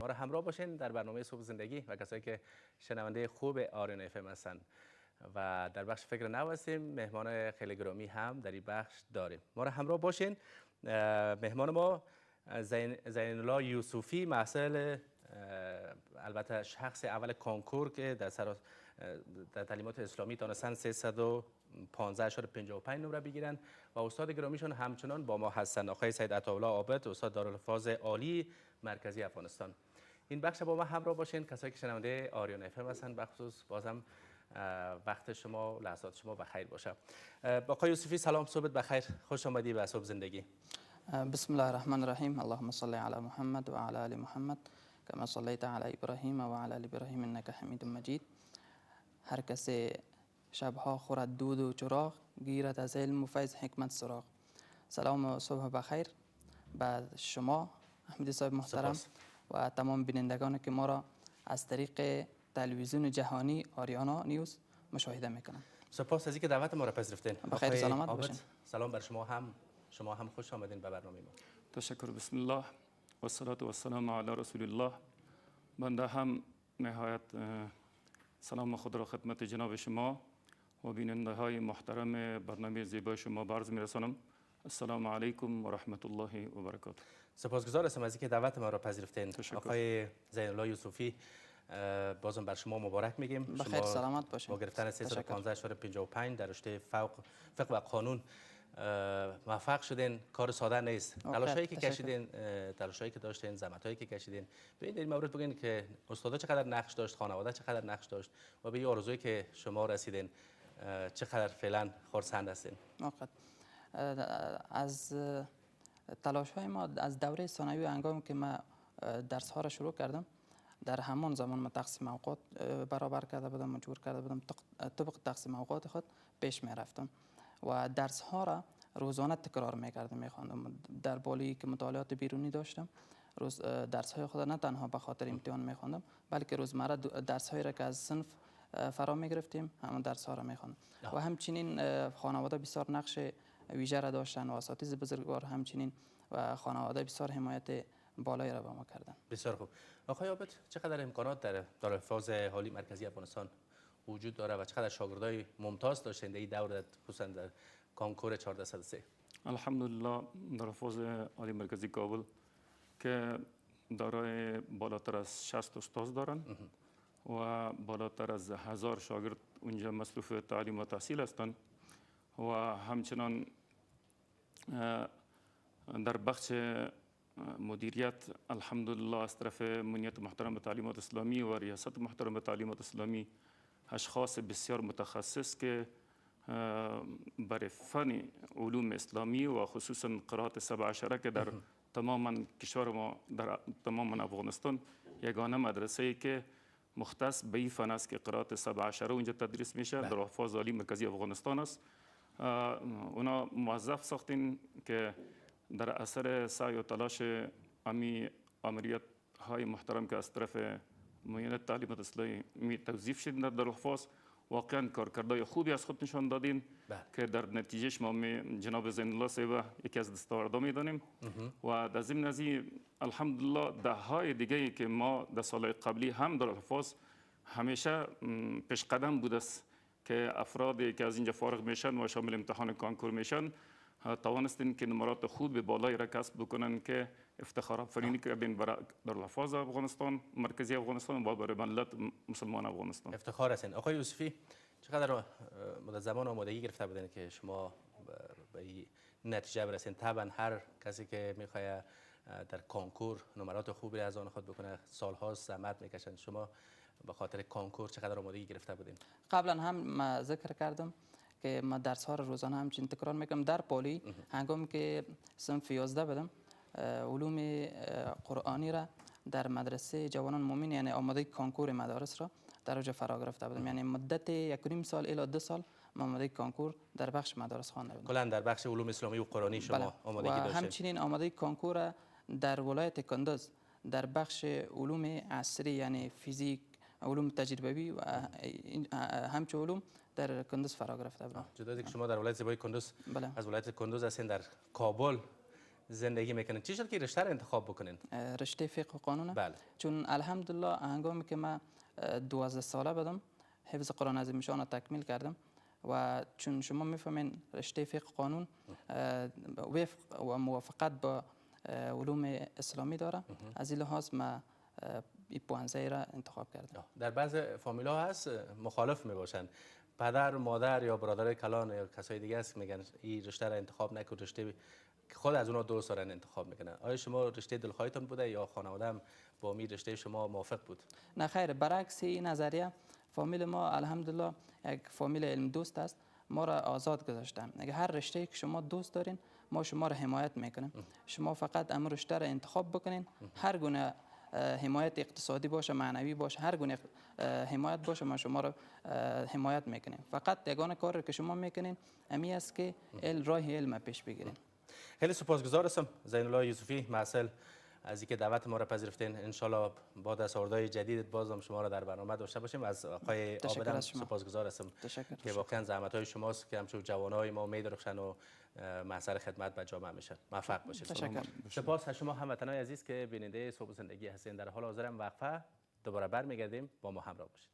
ما را همراه باشین در برنامه صبح زندگی و کسایی که شنونده خوب آریون اف ام هستند. و در بخش فکر نو هستیم، مهمان خیلی گرامی هم در این بخش داریم. ما را همراه باشین. مهمان ما زین الله یوسفی، محصل البته شخص اول کنکور که در تعلیمات اسلامی تانستن 315.55 نمره بگیرن و استاد گرامیشون همچنان با ما هستند، آقای سید عطاالله عابد، استاد دارالحفاظ عالی مرکزی افغانستان. این بخش با ما همراه باشین کسایی که شنونده آریون اف ام هستند. بخصوص بازم وقت شما، لحظات شما بخیر باشه. آقای یوسفی سلام، صبح بخیر، خوش آمدی به صبح زندگی. بسم الله الرحمن الرحیم. اللهم صل علی محمد و علی آل محمد كما صليت على ابراهیم و علی آل ابراهیم انک حمید مجید. هر کسی شبها خورد دود و چراغ، گیرد از علم و فیض حکمت سراغ. سلام و صبح بخیر بعد شما احمدی صاحب محترم سپاس. و تمام بینندگان که ما را از طریق تلویزیون جهانی آریانا نیوز مشاهده میکنن. سپاس از اینکه دعوت ما را پذیرفتین. بخیر سلامت باشین. سلام بر شما هم خوش آمدین به برنامه ما. تشکر. بسم الله و الصلاة و السلام علی رسول الله. بنده هم نهایت سلام خود را خدمت جناب شما و بیننده های محترم برنامه زیبای شما عرض میرسانم. السلام علیکم و رحمت الله و برکاته. سپاسگزار هستم از اینکه دعوت ما را پذیرفتین. آقای زین الله یوسفی، بازم بر شما مبارک میگیم. بخیر سلامت باشین. با گرفتن 315.55 در رشته فقه و قانون موفق شدین. کار ساده نیست. تلاشایی که کشیدین، تلاشایی که داشتین، زحمتایی که کشیدین. به این مورد بگین که استادا چقدر نقش داشت، خانواده چقدر نقش داشت و به این آرزویی که شما رسیدین چقدر فعلا خرسند هستین. از تلاش های ما از دوره ثانوی هنگامی که ما درس ها را شروع کردم، در همان زمان ما تقسیم اوقات برابر کرده بودم، مجبور کرده بودم طبق تقسیم اوقات خود پیش می رفتم و درس ها را روزانه تکرار می کردم، می خواندم. در بالی که مطالعات بیرونی داشتم، درس های خود نه تنها به خاطر امتحان می خواندم، بلکه روزمره درس هایی را که از صنف فرا می گرفتیم همون درس ها را می خواندم. و همچنین خانواده بسیار نقش ویژه را داشتن و اساتید بزرگوار همچنین و خانواده بسیار حمایت بالایی را به ما کردن. بسیار خوب. آقای عابد، چقدر امکانات در دارالحفاظ عالی مرکزی افغانستان وجود داره و چقدر شاگردای ممتاز داشتین در این دوره، خصوصا در کنکور 1403؟ الحمدلله دارالحفاظ عالی مرکزی کابل که دارای بالاتر از 60 استاد دارن و بالاتر از 1000 شاگرد اونجا مصروف تعلیم و تحصیل هستند و همچنان در بخش مدیریت الحمدلله از طرف منیت محترم به تعلیمات اسلامی و ریاست محترم به تعلیمات اسلامی اشخاص بسیار متخصص که برای فن علوم اسلامی و خصوصا قرائت 17 که در تمام کشور ما، در تمام افغانستان یگانه مدرسه ای که مختص به این فن است که قرائت 17 اونجا تدریس میشه، دارالحفاظ عالی مرکزی افغانستان است. اونا موظف ساختین که در اثر سعی و تلاش آمریت های محترم که از طرف معینت تعلیمات اسلامی توظیف شدین در دارالحفاظ، واقعا کارکردهای خوبی از خود نشان دادین که در نتیجهش ما جناب زین الله صاحب یکی از دستاوردها میدانیم و در ضمن از این الحمدلله دههای دیگه که ما در سالهای قبلی هم دارالحفاظ همیشه پیش قدم بوده است که افرادی که از اینجا فارغ میشن و شامل امتحان کانکور میشن توانستین که نمرات خوب بالایی را کسب بکنن که افتخار آفرینی کردین برای دارالحفاظ افغانستان مرکزی افغانستان و برای ملت مسلمان افغانستان. افتخار هستین. آقای یوسفی، چقدر مدت زمان آمادگی گرفته بودین که شما به این نتیجه برسین؟ طبعا هر کسی که میخواد در کنکور نمرات خوبی از آن خود بکنه سالها زحمت میکشن. شما به خاطر کنکور چقدر آمادگی گرفته بودین؟ قبلا هم ذکر کردم که ما درس ها رو روزانه همچنین تکرار میکنم. در پالی هنگامی که صنف 11 بدم علوم قرآنی را در مدرسه جوانان مومن، یعنی آماده کانکور مدارس را در اونجا فرا گرفته بودم. یعنی مدت 1.5 سال الی 2 سال ما آماده کانکور در بخش مدارس خوانده بودم. کلا در بخش علوم اسلامی و قرآنی شما آمادگی داشتید؟ و همچنین آماده کانکور در ولایت کندز در بخش علوم عصری، یعنی فیزیک، علوم تجربی و همچنین علوم در کندز فرا گرفته بودم. جدا از اینکه شما در ولایت زیبای کندز از ولایت کندز هستین، در کابل زندگی میکنین چی شد که رشته رو انتخاب بکنین؟ رشته فقه و قانونه. بله. چون الحمدلله هنگامی که من 12 ساله بودم حفظ قرآن عظیم شان را تکمیل کردم و چون شما میفهمین رشته فقه قانون وفق و موافقت با علوم اسلامی داره، از این لحاظ من این پوانزه را انتخاب کردم. در بعض فامیل ها هست مخالف می باشن، پدر، مادر یا برادر کلان یا کسای دیگه است میگن این رشته را انتخاب نکن، رشته خود از اونها دوست دارن انتخاب میکنن. آیا شما رشته دلخواهتون بوده یا خانواده هم با می رشته شما موافق بود؟ نه خیر، برعکس این نظریه فامیل ما الحمدلله یک فامیل علم دوست است، ما را آزاد گذاشتن. اگه هر رشته که شما دوست دارین ما شما را حمایت میکنیم. شما فقط امر رشته را انتخاب بکنین، هر گونه حمایت اقتصادی باشه، معنوی باشه، هر گونه حمایت باشه ما شما را حمایت میکنیم. فقط یگانه کار که شما میکنین امی است که راه علم پیش بگیرین. خیلی سپاسگزار هستم زین الله یوسفی محصل از اینکه دعوت ما را پذیرفتین. ان شاءالله با دستاوردهای جدید بازم شما را در برنامه داشته باشیم. از آقای عابدم سپاسگزار هستم که واقعا زحمت‌های شماست که همچون جوانای ما میدرخشن و محضر خدمت به جامعه میشن. موفق باشید. سپاس از شما هموطنان عزیز که بیننده صبح زندگی هستین. در حال حاضر هم وقفه دوباره برمیگردیم، با ما همراه باشید.